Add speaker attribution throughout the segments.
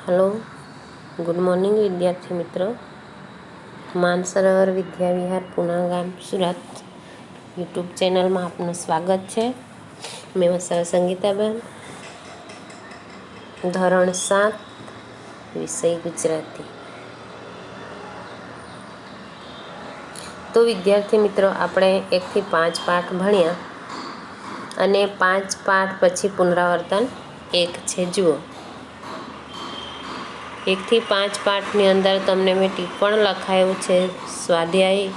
Speaker 1: Hello good morning विद्यार्थी मित्रों। मानसरोवर विद्याविहार पुना गाम सूरत यूट्यूब चैनल में आपનું स्वागत है। मैं वसावा संगीताबेन, धोरण 7, विषय गुजराती। तो विद्यार्थी मित्रों, આપણે 1 થી 5 પાઠ ભણ્યા અને 5 પાઠ પછી પુનરાવર્તન 1 છે। જુઓ, 1 થી 5 પાઠની અંદર તમને મેં ટિપ્પણ લખાયું છે, સ્વાધ્યાય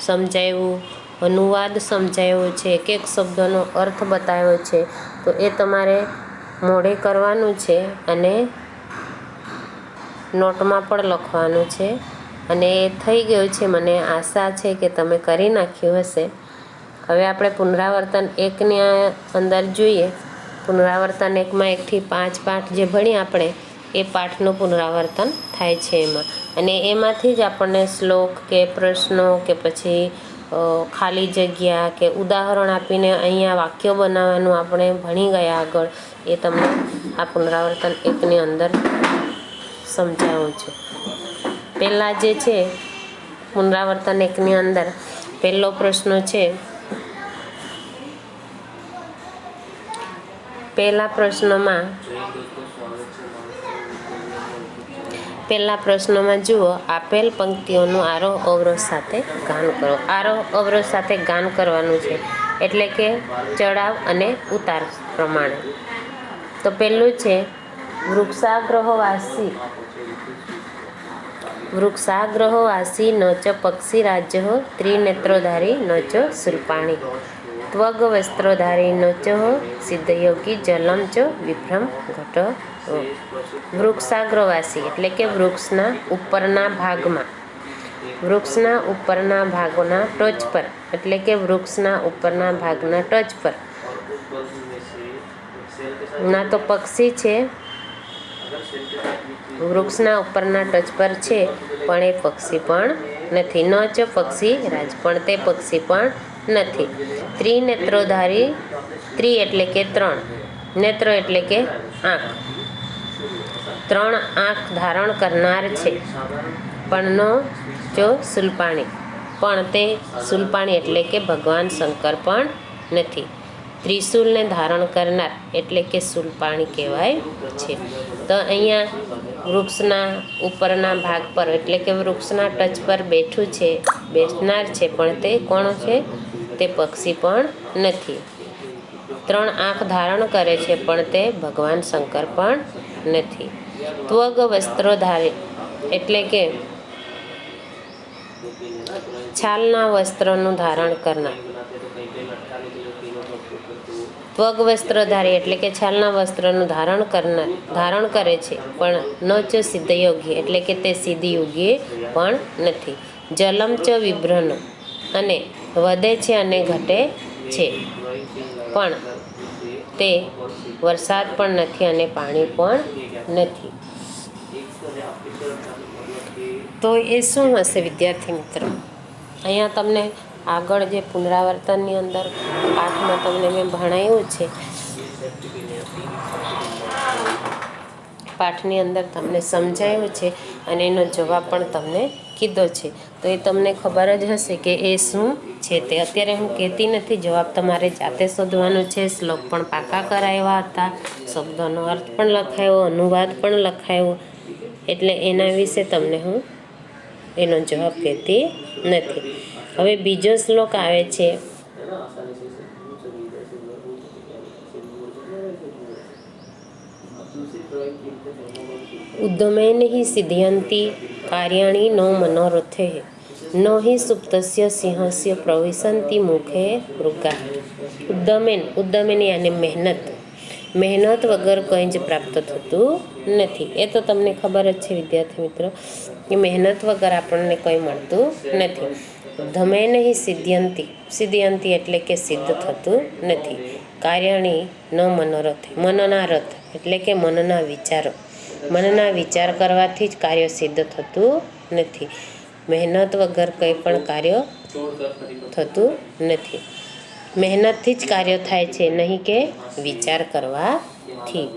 Speaker 1: સમજાવ્યું, અનુવાદ સમજાવ્યો છે, એક એક શબ્દનો અર્થ બતાવ્યો છે। તો એ તમારે મોઢે કરવાનું છે અને નોટમાં પણ લખવાનું છે અને એ થઈ ગયું છે। મને આશા છે કે તમે કરી નાખ્યું હશે। હવે આપણે પુનરાવર્તન 1ની અંદર જોઈએ। પુનરાવર્તન 1માં 1 થી 5 પાઠ જે ભણ્યા આપણે એ પાઠનું પુનરાવર્તન થાય છે એમાં, અને એમાંથી જ આપણને શ્લોક કે પ્રશ્નો કે પછી ખાલી જગ્યા કે ઉદાહરણ આપીને અહીંયા વાક્યો બનાવવાનું આપણે ભણી ગયા આગળ। એ તમને આ પુનરાવર્તન 1ની અંદર સમજાવું છું। પહેલાં જે છે પુનરાવર્તન 1ની અંદર પહેલો પ્રશ્ન છે, પહેલા પ્રશ્નમાં જુઓ, આપેલ પંક્તિઓનું આરોહ અવરોહ સાથે ગાન કરો। આરોહ અવરોહ સાથે ગાન કરવાનું છે, એટલે કે ચડાવ અને ઉતાર પ્રમાણે। તો પહેલું છે, વૃક્ષાગ્રહવાસી ન ચ પક્ષીરાજ્ય ત્રિનેત્રોધારી ન ચ શૂલપાણી ત્વગવસ્ત્રોધારી ન ચ સિદ્ધયોગી જલમ ચ વિભ્રમ ઘટ। વૃક્ષાગ્રવાસી એટલે કે વૃક્ષના ઉપરના ભાગમાં, વૃક્ષના ઉપરના ભાગના ટોચ પર, એટલે કે વૃક્ષના ઉપરના ભાગના ટોચ પર ના તો પક્ષી છે, વૃક્ષના ઉપરના ટચ પર છે પણ એ પક્ષી પણ નથી। ન ચ પક્ષી રાજ પણ તે પક્ષી પણ નથી। ત્રિનેત્રોધારી, ત્રિ એટલે કે 3, નેત્ર એટલે કે આંખ, 3 આંખ ધારણ કરનાર છે, પણ નો જો શૂલપાણી, પણ તે શૂલપાણી એટલે કે ભગવાન શંકર પણ નથી। ત્રિશૂલને ધારણ કરનાર એટલે કે શૂલપાણી કહેવાય છે। તો અહીંયા વૃક્ષના ઉપરના ભાગ પર એટલે કે વૃક્ષના ટચ પર બેસનાર છે, પણ તે કોણ છે? તે પક્ષી પણ નથી। 3 આંખ ધારણ કરે છે, પણ તે ભગવાન શંકર પણ નથી। ત્વગ વસ્ત્રોધારી એટલે કે છાલના વસ્ત્રનું ધારણ કરનાર, ત્વગ વસ્ત્રધારી એટલે કે છાલના વસ્ત્રનું ધારણ કરે છે, પણ ન ચ સિદ્ધયોગી એટલે કે તે સિદ્ધયોગી પણ નથી। જલમ ચ વિભ્રન અને વધે છે અને ઘટે છે, પણ તે વરસાદ પણ નથી અને પાણી પણ નથી। તો એ શું હશે વિદ્યાર્થી મિત્રો? અહીંયા તમને આગળ જે પુનરાવર્તનની અંદર પાઠમાં તમને મેં ભણાવ્યું છે, પાઠની અંદર તમને સમજાયું છે અને એનો જવાબ પણ તમને કીધો છે। તો એ તમને ખબર જ હશે કે એ શું છે તે। અત્યારે હું કહેતી નથી, જવાબ તમારે જાતે શોધવાનો છે। શ્લોક પણ પાકા કરાવ્યા હતા, શબ્દોનો અર્થ પણ લખાયો, અનુવાદ પણ લખાયો, એટલે એના વિશે તમને હું એનો જવાબ કહેતી નથી। હવે બીજો શ્લોક આવે છે, ઉદ્યમેન હિ સિદ્ધયન્તિ કાર્યાણિ નો મનોરથે ન હિ સુપ્તસ્ય સિંહસ્ય પ્રવિશન્તિ મુખે મૃગા। ઉદ્યમેન યાની મહેનત વગર કંઈ જ પ્રાપ્ત થતું નથી। એ તો તમને ખબર જ છે વિદ્યાર્થી મિત્રો કે મહેનત વગર આપણને કંઈ મળતું નથી। ઉદ્યમેન હિ સિદ્ધયન્તિ એટલે કે સિદ્ધ થતું નથી। કાર્યાણી ન મનોરથે, મનના રથ એટલે કે મનના વિચાર કરવાથી જ કાર્ય સિદ્ધ થતું નથી। મહેનત વગર કંઈ પણ કાર્ય થતું નથી। મહેનતથી જ કાર્ય થાય છે, નહીં કે વિચાર કરવાથી।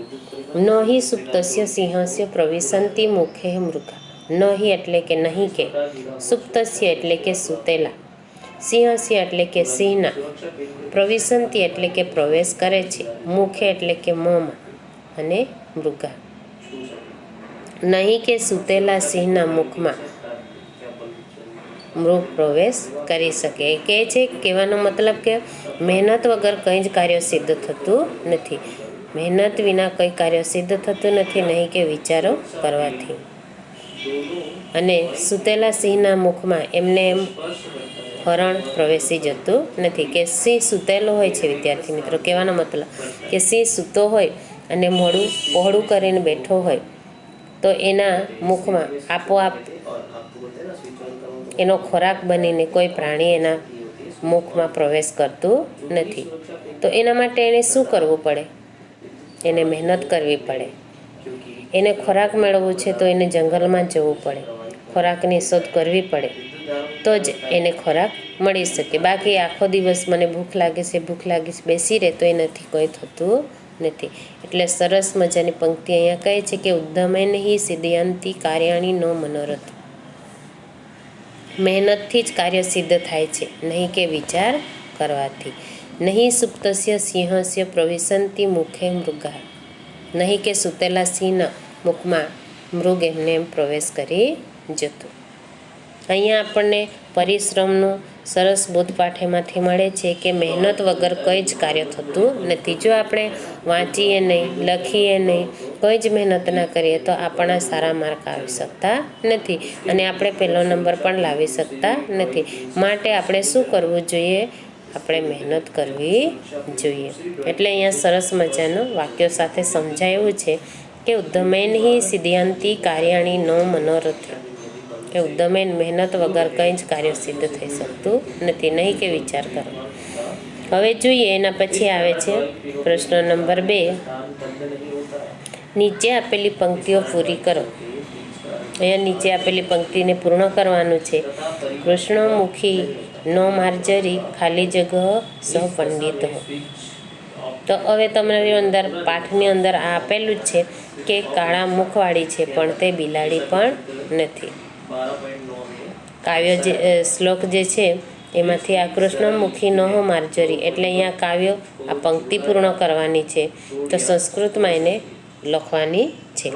Speaker 1: ન હિ સુપ્તસ્ય સિંહસ્ય પ્રવિશંતિ મુખે મૃગા. ન હિ એટલે કે નહીં કે, સુપ્તસ્ય એટલે કે સૂતેલા, સિંહસ્ય એટલે કે સિંહના, પ્રવિશંતિ એટલે કે પ્રવેશ કરે છે, મુખે એટલે કે મોંમાં, અને મૃગા. નહીં કે સૂતેલા સિંહના મુખમાં મૃગ પ્રવેશ કરી શકે. એ કહે છે, કહેવાનો મતલબ કે મહેનત વગર કંઈ જ કાર્ય સિદ્ધ થતું નથી. મહેનત વિના કંઈ કાર્ય સિદ્ધ થતું નથી, નહીં કે વિચારો કરવાથી. અને સૂતેલા સિંહના મુખમાં એમને એમ હરણ પ્રવેશી જતું નથી. કે સિંહ સૂતેલો હોય છે, વિદ્યાર્થી મિત્રો, કહેવાનો મતલબ કે સિંહ સૂતો હોય અને મોઢું પહોળું કરીને બેઠો હોય તો એના મુખમાં આપોઆપ એનો ખોરાક બનીને કોઈ પ્રાણી એના મુખમાં પ્રવેશ કરતું નથી. તો એના માટે એને શું કરવું પડે? એને મહેનત કરવી પડે. એને ખોરાક મેળવવો છે તો એને જંગલમાં જવું પડે, ખોરાકની શોધ કરવી પડે, તો જ એને ખોરાક મળી શકે. બાકી આખો દિવસ મને ભૂખ લાગે છે બેસી રહે તો એનાથી કંઈ થતું નથી. એટલે સરસ મજાની પંક્તિ અહીંયા કહે છે કે ઉદ્યમેન હિ સિદ્ધયંતિ કાર્યાણી નો મનોરથ. મહેનતથી જ કાર્ય સિદ્ધ થાય છે, નહીં કે વિચાર કરવાથી. નહીં સુપ્તસ્ય સિંહસ્ય પ્રવિશંતિ મુખે મૃગા. નહીં કે સૂતેલા સિંહના મુખમાં મૃગ એમને એમ પ્રવેશ કરી જતો. અહીંયા આપણને પરિશ્રમનું સરસ બોધપાઠ એમાંથી મળે છે કે મહેનત વગર કંઈ જ કાર્ય થતું નથી. જો આપણે વાંચીએ નહીં, લખીએ નહીં, કંઈ જ મહેનત ના કરીએ તો આપણા સારા માર્ક આવી શકતા નથી અને આપણે પહેલો નંબર પણ લાવી શકતા નથી. માટે આપણે શું કરવું જોઈએ? આપણે મહેનત કરવી જોઈએ. એટલે અહીંયા સરસ મજાનું વાક્યો સાથે સમજાયું છે કે ઉદ્યમેન હિ સિદ્ધયંતિ કાર્યાણી નો મનોરથ. કે ઉદ્યમેન મહેનત વગર કંઈ જ કાર્ય સિદ્ધ થઈ શકતું નથી, નહીં કે વિચાર કરો. હવે જોઈએ એના પછી આવે છે પ્રશ્ન નંબર 2. નીચે આપેલી પંક્તિઓ પૂરી કરો. અહીંયા નીચે આપેલી પંક્તિને પૂર્ણ કરવાનું છે. કૃષ્ણમુખી નો માર્જરી ખાલી જગહ સહ પંડિત. તો હવે તમારી અંદર પાઠની અંદર આ આપેલું જ છે કે કાળા મુખવાળી છે પણ તે બિલાડી પણ નથી. કાવ્ય જે શ્લોક જે છે એમાંથી આ કૃષ્ણમુખી નો માર્જરી એટલે અહીંયા કાવ્ય આ પંક્તિ પૂર્ણ કરવાની છે, તો સંસ્કૃતમાં એને લખવાની છે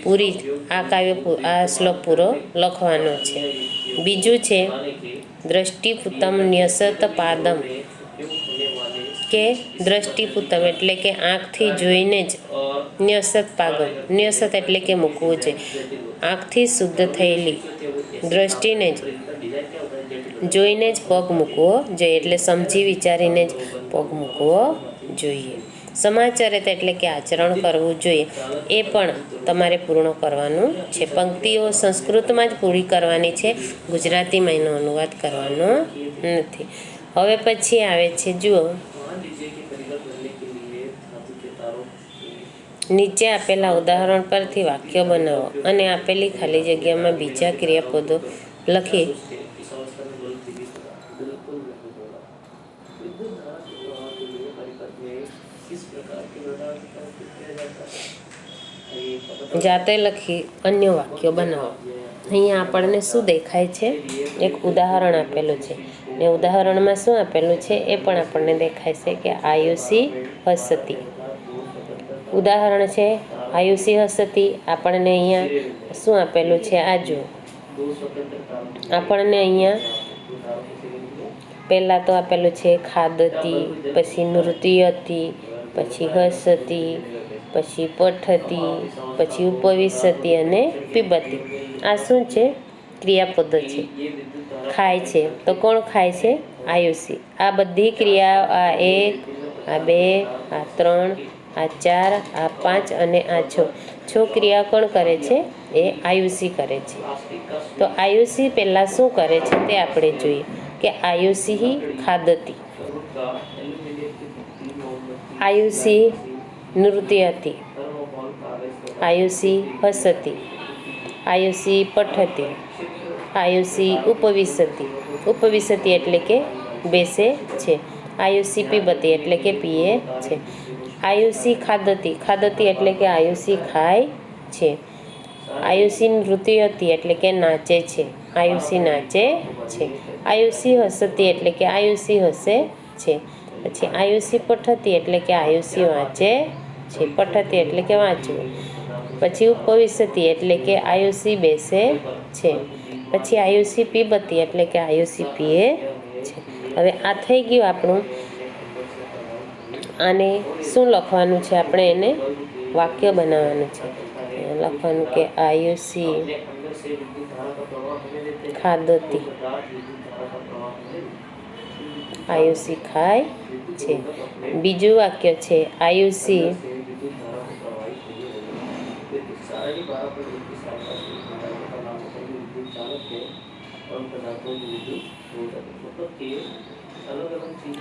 Speaker 1: પૂરી. આ કાવ્ય આ શ્લોક પૂરો લખવાનો છે. બીજું છે દ્રષ્ટિપૂતમ ન્યસત પાદમ. કે દ્રષ્ટિપૂતમ એટલે કે આંખથી જોઈને જ, ન્યસત પાગમ, ન્યસત એટલે કે મૂકવું છે, આંખથી શુદ્ધ થયેલી દ્રષ્ટિને જ જોઈને જ પગ મૂકવો જોઈએ. એટલે સમજી વિચારીને જ પગ મૂકવો જોઈએ. સમાચરિત એટલે કે આચરણ કરવું જોઈએ, એ પણ તમારે પૂર્ણ કરવાનું છે. પંક્તિઓ સંસ્કૃતમાં જ પૂરી કરવાની છે, ગુજરાતીમાં એનો અનુવાદ કરવાનો નથી. હવે પછી આવે છે, જુઓ, નીચે આપેલા ઉદાહરણ પરથી વાક્યો બનાવો અને આપેલી ખાલી જગ્યામાં બીજા ક્રિયાપદો લખી જાતે લખી અન્ય વાક્યો બનાવો. અહીંયા આપણને શું દેખાય છે? એક ઉદાહરણ આપેલું છે ને ઉદાહરણમાં શું આપેલું છે એ પણ આપણને દેખાય છે કે આયુષી હસતી. ઉદાહરણ છે આયુષી હસતી. આપણને અહીંયા શું આપેલું છે? આ જુઓ, આપણને અહીંયા પહેલાં તો આપેલું છે ખાદતી, પછી નૃત્યતી, પછી હસતી, પછી પઠતી, પછી ઉપવિશતી અને પીબતી. આ શું છે? ક્રિયાપદો છે. ખાય છે તો કોણ ખાય છે? આયુષી. આ બધી ક્રિયા, આ 1, આ 2, આ 3, આ 4, આ 5 અને આ 6 ક્રિયા કોણ કરે છે? એ આયુષી કરે છે. તો આયુષી પહેલાં શું કરે છે તે આપણે જોઈએ કે આયુષી ખાદતી, આયુષી નૃત્યતી, આયુષી હસતી, આયુષી પઠતી, આયુષી ઉપવિશતી. ઉપવિશતી એટલે કે બેસે છે. આયુષી પીબતી એટલે કે પીએ છે. આયુષી ખાદતી, ખાદતી એટલે કે આયુષી ખાય છે. આયુષી નૃત્યતી એટલે કે નાચે છે, આયુષી નાચે છે. આયુષી હસતી એટલે કે આયુષી હસે છે. પછી આયુષી પઠતી એટલે કે આયુષી વાંચે છે, પઠતી એટલે કે વાંચવું. પછી ઉપવિશતી એટલે કે આયુષી બેસે છે. પછી આયુષી પીબતી એટલે કે આયુષી પીએ છે. હવે આ થઈ ગયું આપણું. આને શું લખવાનું છે? આપણે એને વાક્ય બનાવવાનું છે. લખવાનું કે આયુષી ખાદતી, આયુષી ખાય છે. બીજું વાક્ય છે આયુષી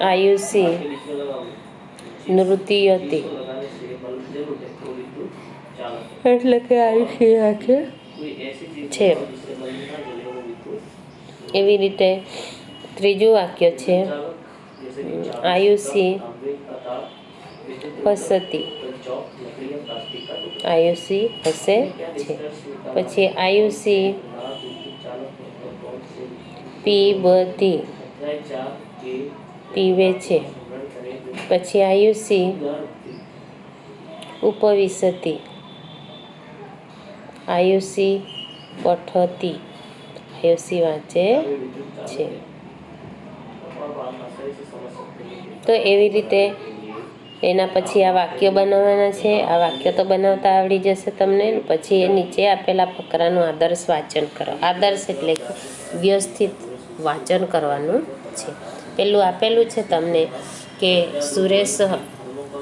Speaker 1: આયુષી નૃત્યતી એટલે કે આયુષી નાચે છે. એવી રીતે ત્રીજું વાક્ય છે આયુષી હસતી, આયુષી હસે છે. પછી આયુષી પીબતી, પીવે છે. પછી આયુષી ઉપવિશતી, આયુષી પઠતી, આયુષી વાંચે છે. તો એવી રીતે એના પછી આ વાક્ય બનાવવાના છે. આ વાક્ય તો બનાવતા આવડી જશે તમને. પછી એ નીચે આપેલા ફકરાનું આદર્શ વાંચન કરો. આદર્શ એટલે કે વ્યવસ્થિત વાંચન કરવાનું છે. પેલું આપેલું છે તમને કે સુરેશ,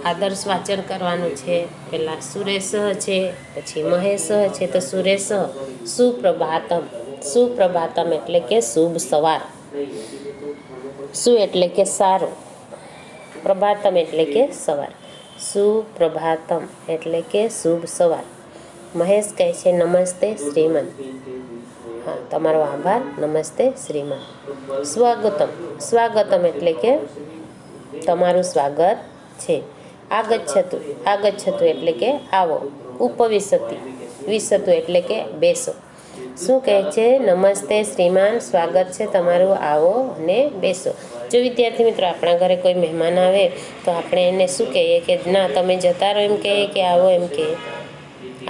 Speaker 1: આદર્શ વાંચન કરવાનું છે. પેલા સુરેશ છે, પછી મહેશ છે. તો સુરેશ સુપ્રભાતમ, સુપ્રભાતમ એટલે કે શુભ સવાર. સુ એટલે કે સારું, પ્રભાતમ એટલે કે સવાર. સુપ્રભાતમ એટલે કે શુભ સવાર. મહેશ કહે છે નમસ્તે શ્રીમન, હા તમારો આભાર, નમસ્તે શ્રીમન. સ્વાગતમ, સ્વાગતમ એટલે કે તમારું સ્વાગત છે. આગચ્છતુ, આગચ્છતુ એટલે કે આવો. ઉપવિશતી, વિશતુ એટલે કે બેસો. શું કહે છે? નમસ્તે શ્રીમાન, સ્વાગત છે તમારું, આવો અને બેસો. જો વિદ્યાર્થી મિત્રો આપણા ઘરે કોઈ મહેમાન આવે તો આપણે એને શું કહીએ કે ના તમે જતા રહો એમ કહીએ કે આવો એમ કહીએ?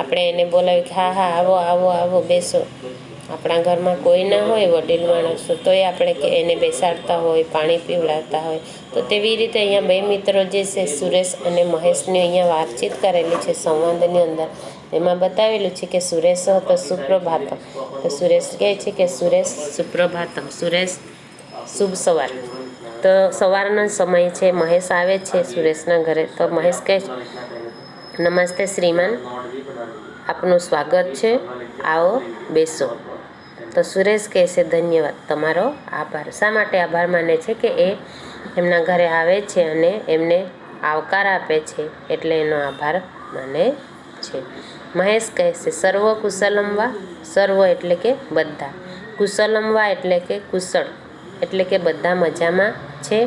Speaker 1: આપણે એને બોલાવીએ કે હા હા આવો આવો આવો બેસો. આપણા ઘરમાં કોઈ ના હોય વડીલ માણસો તોય આપણે એને બેસાડતા હોય, પાણી પીવડાવતા હોય. તો તેવી રીતે અહીંયા બે મિત્રો જે છે સુરેશ અને મહેશની અહીંયા વાતચીત કરેલી છે સંવાદની અંદર. એમાં બતાવેલું છે કે સુરેશ તો સુપ્રભાતમ, તો સુરેશ કહે છે કે સુરેશ સુપ્રભાતમ, સુરેશ શુભ સવાર. તો સવારનો સમય છે, મહેશ આવે છે સુરેશના ઘરે. તો મહેશ કહે છે નમસ્તે શ્રીમાન, આપનું સ્વાગત છે, આવો બેસો. તો સુરેશ કહે છે ધન્યવાદ, તમારો આભાર. શા માટે આભાર માને છે? કે એ એમના ઘરે આવે છે અને એમને આવકાર આપે છે એટલે એનો આભાર માને છે. મહેશ કહે છે સર્વ કુશલમ વા, સર્વ એટલે કે બધા, કુશલમ વા એટલે કે કુશળ, એટલે કે બધા મજામાં છે.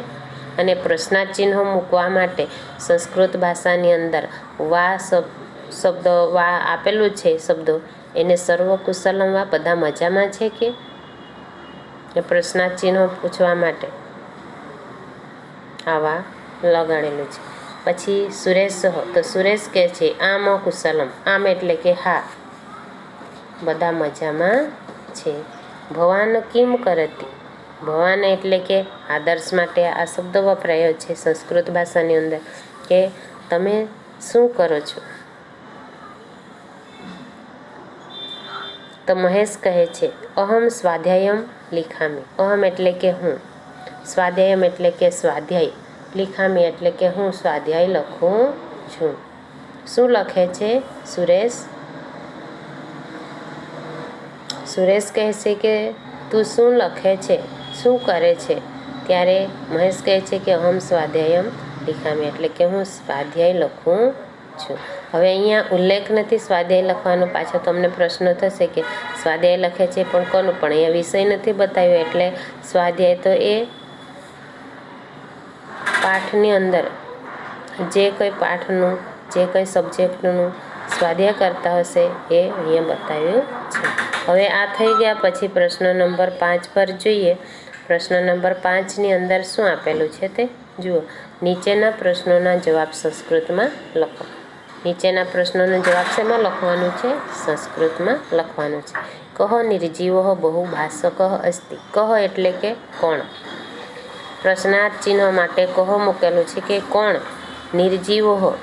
Speaker 1: અને પ્રશ્નાર્થ ચિહ્નો મૂકવા માટે સંસ્કૃત ભાષાની અંદર વા શબ્દ વા આપેલું છે શબ્દો, એને સર્વ કુશલમ વા બધા મજામાં છે કે પ્રશ્નાર્થ ચિહ્નો પૂછવા માટે આવા લગાડેલું છે. પછી સુરેશ, તો સુરેશ કહે છે આમ કુશલમ, આમ એટલે કે હા બધા મજામાં છે. ભવાન કિમ કરતી, ભવાન એટલે કે આદર્શ માટે આ શબ્દ વપરાયો છે સંસ્કૃત ભાષાની અંદર કે તમે શું કરો છો? તો મહેશ કહે છે અહમ સ્વાધ્યાયમ લિખામી, અહમ એટલે કે હું, સ્વાધ્યાયમ એટલે કે સ્વાધ્યાય, લિખામી એટલે કે હું સ્વાધ્યાય લખું છું. શું લખે છે સુરેશ? સુરેશ કહે છે કે તું શું લખે છે, શું કરે છે? ત્યારે મહેશ કહે છે કે અહમ સ્વાધ્યાયમ લિખામી એટલે કે હું સ્વાધ્યાય લખું છું. હવે અહીંયા ઉલ્લેખ નથી સ્વાધ્યાય લખવાનો. પાછો તમને પ્રશ્ન થશે કે સ્વાધ્યાય લખે છે પણ કોનું? પણ અહીંયા વિષય નથી બતાવ્યો એટલે સ્વાધ્યાય તો એ પાઠની અંદર જે કંઈ પાઠનું જે કંઈ સબ્જેક્ટનું સ્વાધ્યાય કરતા હશે એ અહીંયા બતાવ્યું છે. હવે આ થઈ ગયા પછી પ્રશ્ન નંબર 5 પર જોઈએ. પ્રશ્ન નંબર 5ની અંદર શું આપેલું છે તે જુઓ. નીચેના પ્રશ્નોના જવાબ સંસ્કૃતમાં લખો. નીચેના પ્રશ્નોનો જવાબ શેમાં લખવાનું છે? સંસ્કૃતમાં લખવાનું છે. કહો નિર્જીવો બહુભાષક અસ્તિ. કહો એટલે કે કોણ. પ્રશ્નાર્થ ચિહ્ન માટે કહો મૂકેલું છે કે કોણ નિર્જીવો,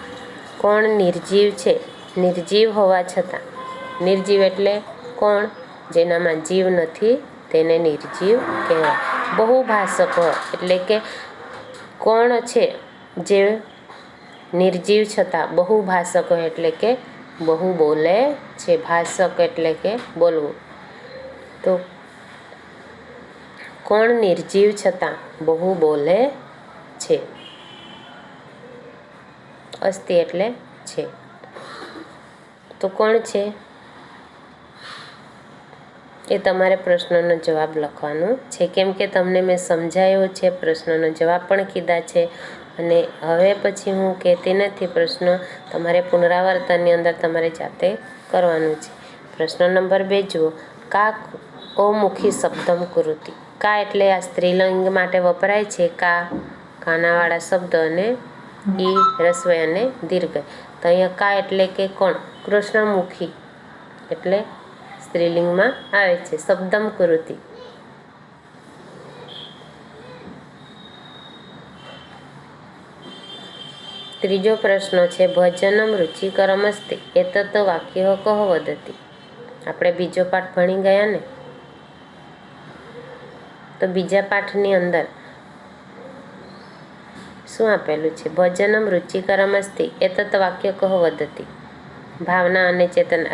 Speaker 1: કોણ નિર્જીવ છે. નિર્જીવ હોવા છતાં, નિર્જીવ એટલે કોણ? જેનામાં જીવ નથી તેને નિર્જીવ કહેવાય. બહુભાષક એટલે કે કોણ છે જે નિર્જીવ છતાં બહુભાષક એટલે કે બહુ બોલે છે. ભાષક એટલે કે બોલવું. તો કોણ નિર્જીવ છતાં બહુ બોલે છે. અસ્તિ એટલે છે. તો કોણ છે એ તમારે પ્રશ્નનો જવાબ લખવાનું છે. કેમ કે તમને મેં સમજાયો છે, પ્રશ્નનો જવાબ પણ કીધા છે અને હવે પછી હું કહેતી નથી. પ્રશ્નો તમારે પુનરાવર્તનની અંદર તમારે જાતે કરવાનું છે. પ્રશ્ન નંબર 2 જુઓ. કા ઓમુખી શબ્દમ કુરુતિ. કા એટલે આ સ્ત્રીલિંગ માટે વપરાય છે. કાનાવાળા શબ્દ અને ઈ રસ્વય અને દીર્ઘ. તો અહીંયા કા એટલે કે કોણ? કૃષ્ણમુખી એટલે સ્ત્રીલિંગમાં આવે છે. શબ્દમ કુરુતિ. ત્રીજો પ્રશ્ન છે ભજનમ રુચિકરમ અસ્તિ એતત વાક્ય કહ વદતિ. આપણે બીજો પાઠ ભણી ગયા ને, તો બીજા પાઠની અંદર શું આપેલું છે? ભજનમ રુચિકરમ અસ્તિ એતત વાક્ય કહ વદતિ. ભાવના અને ચેતન,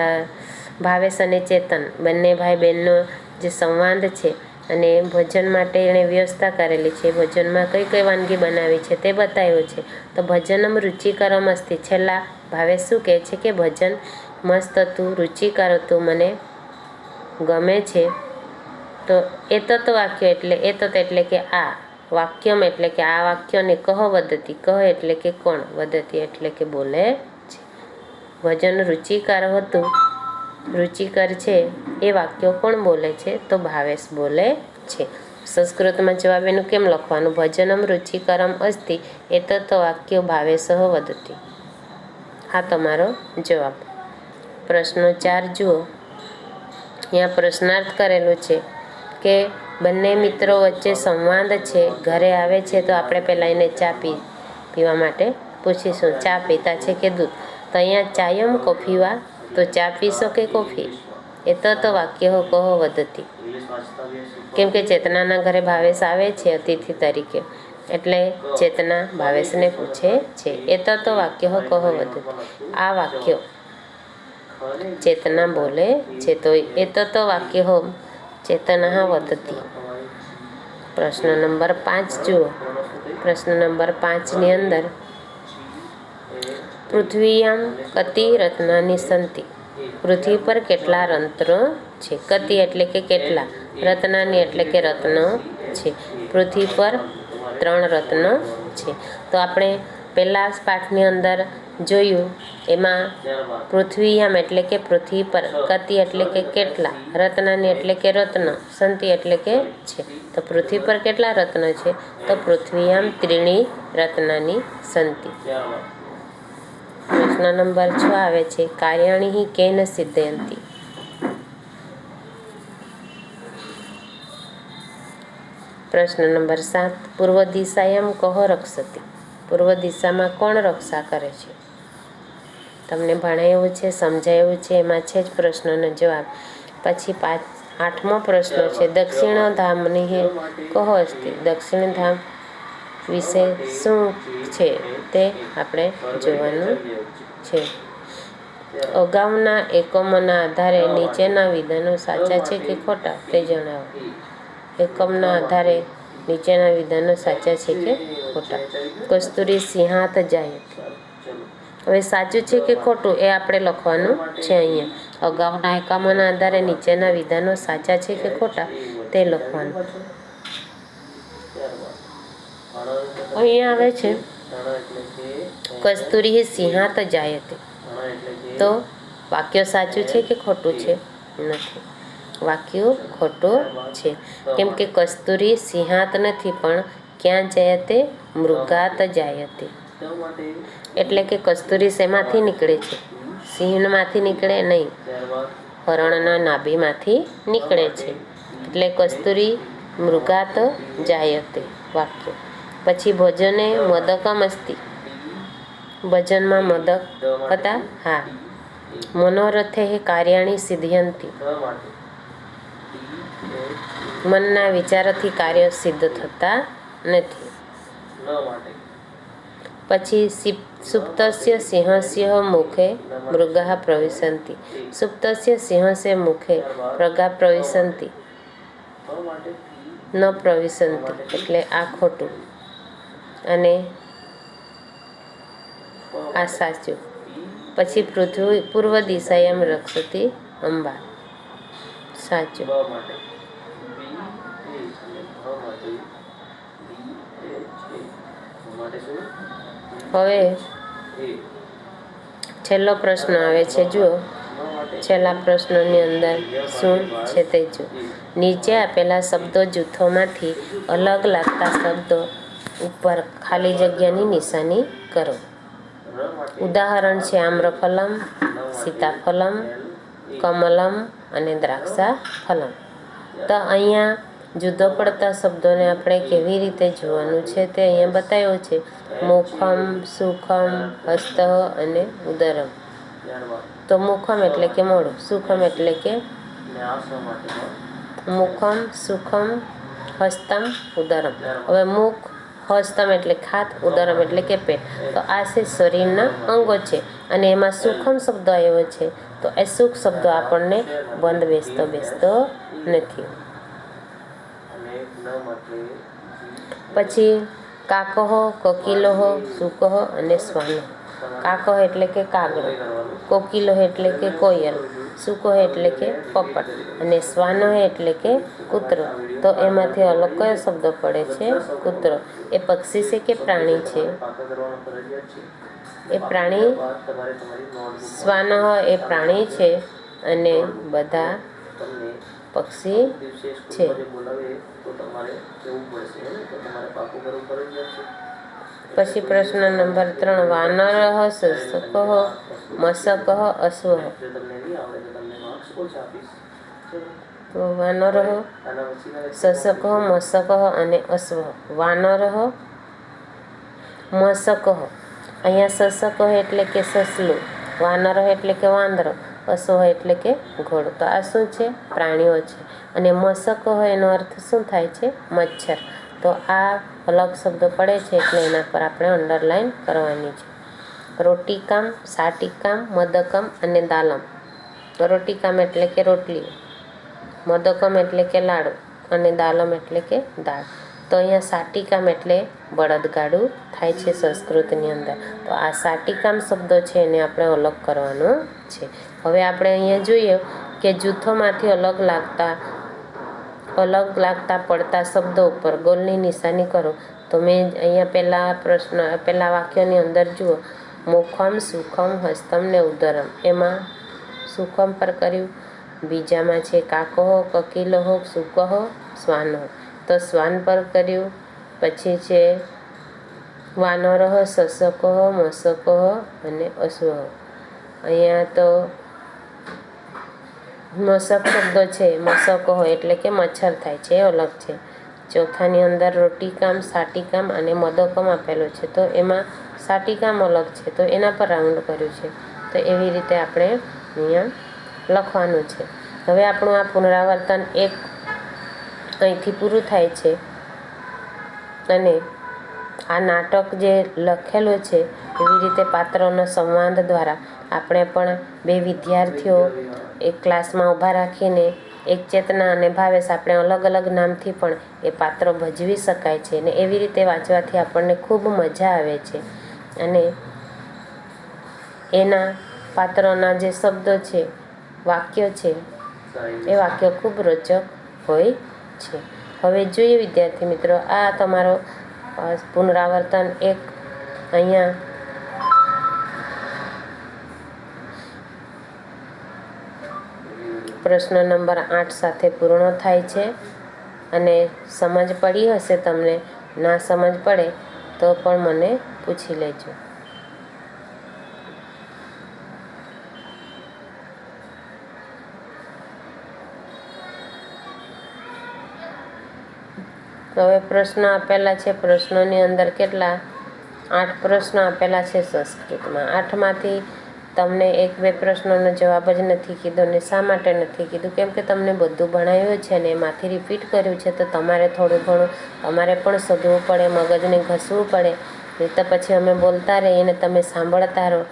Speaker 1: ભાવેશ અને ચેતન બંને ભાઈ બહેનનો જે સંવાદ છે અને ભજન માટે એણે વ્યવસ્થા કરેલી છે. ભજનમાં કઈ કઈ વાનગી બનાવી છે તે બતાવ્યું છે. તો ભજનમ રુચિકરમ અસ્તિ. છેલ્લા ભાવેશ શું કહે છે કે ભજન મસ્ત હતું, રુચિકર હતું, મને ગમે છે. તો એતત વાક્ય એટલે એતત એટલે કે આ વાક્યમ એટલે કે આ વાક્યને કહ વદતિ. કહ એટલે કે કોણ? વદતિ એટલે કે બોલે છે. ભજન રુચિકર હતું, રુચિકર છે એ વાક્યો કોણ બોલે છે? તો ભાવેશ બોલે છે. સંસ્કૃતમાં જવાબ એનું કેમ લખવાનું? ભજનમ રુચિકરમ અસ્તિ એતત વાક્યો ભાવેશ વદતિ. આ તમારો જવાબ. પ્રશ્નો 4 જુઓ. અહીંયા પ્રશ્નાર્થ કરેલો છે કે બંને મિત્રો વચ્ચે સંવાદ છે. ઘરે આવે છે તો આપણે પહેલાં એને ચા પીવા માટે પૂછીશું, ચા પીતા છે કે દૂધ? તો અહીંયા ચાયમ કોફીવા. તો ચા પીશો કે કોફી? એતત વાક્ય કહો વદતિ. કેમ કે ચેતનાના ઘરે ભાવેશ આવે છે અતિથિ તરીકે, એટલે ચેતના ભાવેશને પૂછે છે એતત વાક્ય કહો વદતિ. આ વાક્ય ચેતના બોલે છે તો એતત વાક્ય ચેતના વદતિ. પ્રશ્ન નંબર 5 જુઓ. પ્રશ્ન નંબર 5ની અંદર પૃથ્વીયામ કતિ રત્નાની સંતિ. પૃથ્વી પર કેટલા રત્નો છે? કતિ એટલે કે કેટલા, રત્નાની એટલે કે રત્નો છે. પૃથ્વી પર 3 રત્નો છે. તો આપણે પહેલા પાઠની અંદર જોયું એમાં પૃથ્વીયામ એટલે કે પૃથ્વી પર, કતિ એટલે કે કેટલા, રત્નાની એટલે કે રત્ન, સંતિ એટલે કે છે. તો પૃથ્વી પર કેટલા રત્ન છે? તો પૃથ્વીયામ ત્રીણી રત્નાની સંતિ. પ્રશ્ન નંબર 6 આવે છે કાર્યાણી કેન સિદ્ધયંતી. પ્રશ્ન નંબર 7 પૂર્વ દિશાયામ કહો રક્ષતી. પૂર્વ દિશામાં કોણ રક્ષા કરે છે? તમને ભણાવ્યું છે, સમજાયું છે, એમાં છે જ પ્રશ્નનો જવાબ. પછી 8મો પ્રશ્ન છે દક્ષિણ ધામની કહો અસ્તિ. દક્ષિણ ધામ વિશે શું છે તે આપણે જોવાનું છે. અગાઉના એકમોના આધારે નીચેના વિધાનો સાચા છે કે ખોટા તે જણાવો. એકમના આધારે નીચેના વિધાનો સાચા છે કે ખોટા. કસ્તુરી સિંહાત જાયતી. હવે સાચું છે કે ખોટું એ આપણે લખવાનું છે. અહીંયા અગાઉના એકમોના આધારે નીચેના વિધાનો સાચા છે કે ખોટા તે લખવાનું. અહીંયા આવે છે કસ્તુરી સિંહાત જાયતે, તો વાક્ય સાચું છે કે ખોટું છે? નથી, વાક્ય ખોટું છે. કેમ કે કસ્તુરી સિંહાત નથી, પણ ક્યાં જાયતે? મૃગાત જાયતે. એટલે કે કસ્તુરી શેમાંથી નીકળે છે? સિંહમાંથી નીકળે નહીં, હરણના નાભીમાંથી નીકળે છે. એટલે કસ્તુરી મૃગાત જાયતે વાક્ય. પછી ભોજને મોદકમ અસ્તિ, ભજનમાં મોદક હતા. હા. મનોરથે કાર્યાણી સિદ્ધયંતી, મનના વિચારથી કાર્ય સિદ્ધ થતા નથી. પછી સુપ્તસ્ય સિંહસ્ય મુખે મૃગા પ્રવિશન્તિ, સુપ્તસ્ય સિંહસ્ય મુખે મૃગા પ્રવિશન્તિ, ન પ્રવિશન્તિ એટલે આ ખોટું અને આ સાચું. પછી પૃથ્વી પૂર્વ દિશાયામ રક્ષતી અંબા, સાચું. હવે છેલ્લો પ્રશ્ન આવે છે. જુઓ, છેલ્લા પ્રશ્નની અંદર શું છે તે જુઓ. નીચે આપેલા શબ્દો જૂથોમાંથી અલગ લાગતા શબ્દો ઉપર ખાલી જગ્યાની નિશાની કરો. ઉદાહરણ છે આમ્રફલમ, સીતાફલમ, કમલમ અને દ્રાક્ષા ફલમ. તો અહીંયા જુદો પડતા શબ્દોને આપણે કેવી રીતે જોવાનું છે તે અહીંયા બતાવ્યું છે. મુખમ, સુખમ, હસ્ત અને ઉદરમ. તો મુખમ એટલે કે મોઢું, સુખમ એટલે કે મુખમ, સુખમ, હસ્તમ, ઉદરમ. હવે મુખ, હસ્તમ એટલે ખાત, ઉદરમ એટલે કે પેટ. તો આ છે શરીરના અંગો છે અને એમાં સુખમ શબ્દ આવ્યો છે. તો એ સુખ શબ્દો આપણને બંધ બેસતો નથી. પછી કાકહો, કોકિલહો, સુકહો અને શ્વાનો. કાકહો એટલે કે કાગડો, કોકિલહો એટલે કે કોયલ, સુકહો એટલે કે પોપટ અને શ્વાનો એટલે કે કૂતરો. તો એમાંથી અલગ કયો શબ્દ પડે છે? કૂતરો. એ પક્ષી છે કે પ્રાણી છે? એ પ્રાણી. શ્વાન એ પ્રાણી છે અને બધા પક્ષી છે. પછી પ્રશ્ન નંબર 3. વાનર, શશક, મશક, અશ્વ. વાનર, શશક, મશક અને અશ્વ. વાનર, મશક. અહીંયા શશક એટલે કે સસલું, વાનર એટલે કે વાંદરો, અશ્વ એટલે કે ઘોડો. તો આ શું છે? પ્રાણીઓ છે. અને મશક હોય એનો અર્થ શું થાય છે? મચ્છર. તો આ અલગ શબ્દો પડે છે એટલે એના પર આપણે અંડરલાઈન કરવાની છે. રોટિકામ, સાટિકામ, મદકમ અને દાલમ. રોટિકામ એટલે કે રોટલી, મદકમ એટલે કે લાડુ અને દાલમ એટલે કે દાળ. તો અહીંયા સાટિકામ એટલે બળદગાડું થાય છે સંસ્કૃતની અંદર. તો આ સાટિકામ શબ્દો છે એને આપણે અલગ કરવાનો છે. હવે આપણે અહીંયા જોઈએ કે જૂથોમાંથી અલગ લાગતા પડતા શબ્દો ઉપર ગોલની નિશાની કરો. તો મેં અહીંયા પહેલા વાક્યની અંદર જુઓ, મુખમ, સુખમ, હસ્તમ ને ઉદરમ. એમાં સુખમ પર કર્યું. બીજામાં છે કાકહો, કકિલહો, સુકહો, શ્વાનો. તો શ્વાન પર કર્યું. પછી છે વાનર, શશક, મશક અને અશ્વ. અહીંયા તો મશક શબ્દ છે, મશક એટલે કે મચ્છર થાય છે, એ અલગ છે. ચોથાની અંદર રોટિકામ, સાટિકામ અને મદકમ આપેલું છે. તો એમાં સાટિકામ અલગ છે, તો એના પર રાઉન્ડ કર્યું છે. તો એવી રીતે આપણે અહીંયા લખવાનું છે. હવે આપણું આ પુનરાવર્તન 1 અહીંથી પૂરું થાય છે અને આ નાટક જે લખેલું છે એવી રીતે પાત્રોનો સંવાદ દ્વારા આપણે પણ 2 વિદ્યાર્થીઓ એક ક્લાસમાં ઊભા રાખીને એક ચેતના અને ભાવેશ આપણે અલગ અલગ નામથી પણ એ પાત્રો ભજવી શકાય છે અને એવી રીતે વાંચવાથી આપણને ખૂબ મજા આવે છે અને એના પાત્રોના જે શબ્દો છે, વાક્યો છે, એ વાક્યો ખૂબ રોચક હોય છે. હવે જોઈએ વિદ્યાર્થી મિત્રો, આ તમારો પુનરાવર્તન 1 અહીંયા પ્રશ્ન નંબર 8 સાથે પૂર્ણ થાય છે અને સમજ પડી હશે તમને, ના સમજ પડે તો પણ મને પૂછી લેજો. હવે પ્રશ્ન આપેલા છે. પ્રશ્નોની અંદર કેટલા 8 પ્રશ્નો આપેલા છે સંસ્કૃતમાં. 8માંથી તમને 1-2 પ્રશ્નોનો જવાબ જ નથી કીધો. ને શા માટે નથી કીધું? કેમ કે તમને બધું ભણાવ્યું છે ને એમાંથી રિપીટ કર્યું છે, તો તમારે થોડું ઘણું તમારે પણ શોધવું પડે, મગજને ઘસવું પડે. નહીં તો પછી અમે બોલતા રહીએ ને તમે સાંભળતા રહો,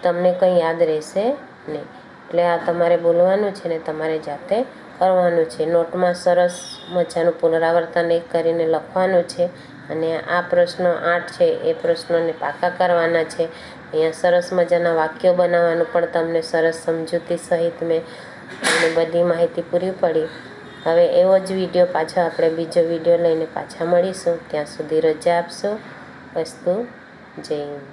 Speaker 1: તમને કંઈ યાદ રહેશે નહીં. એટલે આ તમારે બોલવાનું છે ને તમારે જાતે કરવાનું છે. નોટમાં સરસ મજાનું પુનરાવર્તન કરીને લખવાનું છે. અને આ પ્રશ્નો 8 છે એ પ્રશ્નોને પાકા કરવાના છે. અહીંયા સરસ મજાના વાક્યો બનાવવાનું પણ તમને સરસ સમજૂતી સહિત મેં તમને બધી માહિતી પૂરી પડી. હવે એવો જ વિડીયો પાછો આપણે બીજો વિડીયો લઈને પાછા મળીશું. ત્યાં સુધી રજા આપશો. અસ્તુ. જય હિન્દ.